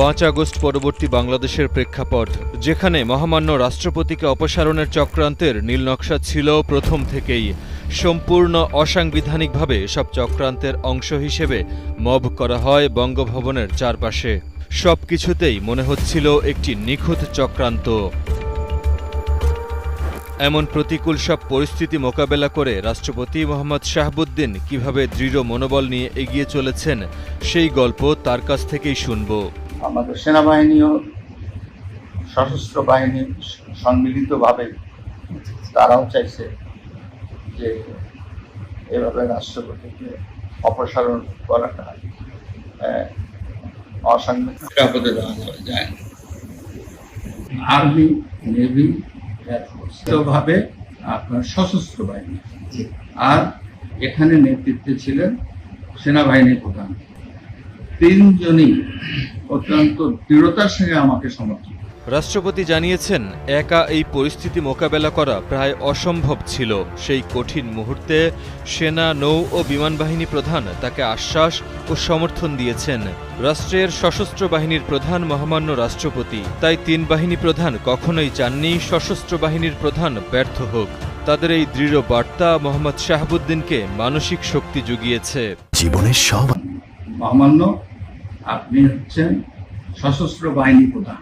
5 August পরবর্তী বাংলাদেশের প্রেক্ষাপট, যেখানে মহামান্য রাষ্ট্রপতিকে অপসারণের চক্রান্তের নীলনকশা ছিল প্রথম থেকেই। সম্পূর্ণ অসাংবিধানিকভাবে সব চক্রান্তের অংশ হিসেবে মব করা হয় বঙ্গভবনের চারপাশে। সবকিছুতেই মনে হচ্ছিল একটি নিখুঁত চক্রান্ত। এমন প্রতিকূল সব পরিস্থিতি মোকাবেলা করে রাষ্ট্রপতি মোহাম্মদ শাহাবুদ্দিন কিভাবে দৃঢ় মনোবল নিয়ে এগিয়ে চলেছেন, সেই গল্প তার কাছ থেকেই শুনব। আমাদের সেনাবাহিনীও সশস্ত্র বাহিনী সম্মিলিতভাবে তারাও চাইছে যে এভাবে রাষ্ট্রপতিকে অপসারণ করাটা অসাংবিধানিক যায়। আর্মি, নেভি, এয়ারফোর্সভাবে আপনার সশস্ত্র বাহিনী, আর এখানে নেতৃত্বে ছিলেন সেনাবাহিনীর প্রধান। তিনজনই অত্যন্ত দৃঢ়তার সঙ্গে আমাকে সমর্থন। রাষ্ট্রপতি জানিয়েছেন, একা এই পরিস্থিতি মোকাবেলা করা প্রায় অসম্ভব ছিল। সেই কঠিন মুহূর্তে সেনা, নৌ ও বিমান বাহিনী প্রধান তাকে আশ্বাস ও সমর্থন দিয়েছেন। রাষ্ট্রের সশস্ত্র বাহিনীর প্রধান মহামান্য রাষ্ট্রপতি, তাই 3 বাহিনী প্রধান কখনোই চাননি সশস্ত্র বাহিনীর প্রধান ব্যর্থ হোক। তাদের এই দৃঢ় বার্তা মোহাম্মদ শাহাবুদ্দিনকে মানসিক শক্তি জুগিয়েছে। জীবনের সব মহামান্য, আপনি হচ্ছেন সশস্ত্র বাহিনী প্রধান।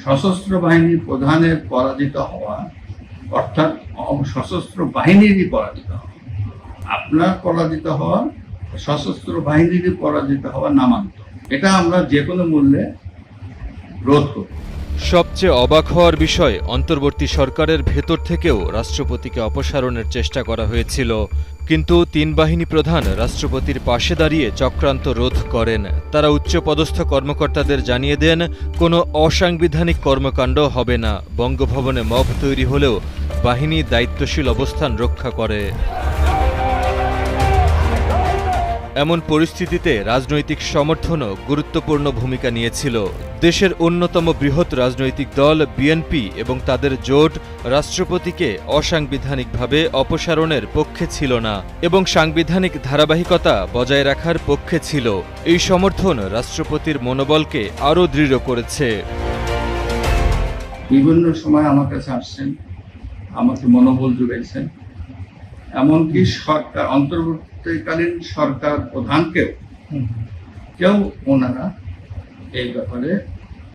সশস্ত্র বাহিনীর প্রধানের পরাজিত হওয়া অর্থাৎ সশস্ত্র বাহিনীরই পরাজিত হওয়া, আপনার পরাজিত হওয়া, সশস্ত্র বাহিনীরই পরাজিত হওয়া নামান্তর। এটা আমরা যে কোনো মূল্যে রোধ করব। সবচেয়ে অবাক হওয়ার বিষয়, অন্তর্বর্তী সরকারের ভেতর থেকেও রাষ্ট্রপতিকে অপসারণের চেষ্টা করা হয়েছিল, কিন্তু 3 বাহিনী প্রধান রাষ্ট্রপতির পাশে দাঁড়িয়ে চক্রান্ত রোধ করেন। তারা উচ্চপদস্থ কর্মকর্তাদের জানিয়ে দেন, কোনো অসাংবিধানিক কর্মকাণ্ড হবে না। বঙ্গভবনে মব তৈরি হলেও বাহিনী দায়িত্বশীল অবস্থান রক্ষা করে। এমন পরিস্থিতিতে রাজনৈতিক সমর্থনও গুরুত্বপূর্ণ ভূমিকা নিয়েছিল। দেশের অন্যতম বৃহৎ রাজনৈতিক দল বিএনপি এবং তাদের জোট রাষ্ট্রপতিকে অসাংবিধানিকভাবে অপসারণের পক্ষে ছিল না এবং সাংবিধানিক ধারাবাহিকতা বজায় রাখার পক্ষে ছিল। এই সমর্থন রাষ্ট্রপতির মনোবলকে আরও দৃঢ় করেছে। বিভিন্ন সময় আমার কাছে আসছেন, আমাকে মনোবল জুগিয়েছেন। এমনকি সরকার, অন্তর্বর্তীকালীন সরকার প্রধানকেও ওনারা এই ব্যাপারে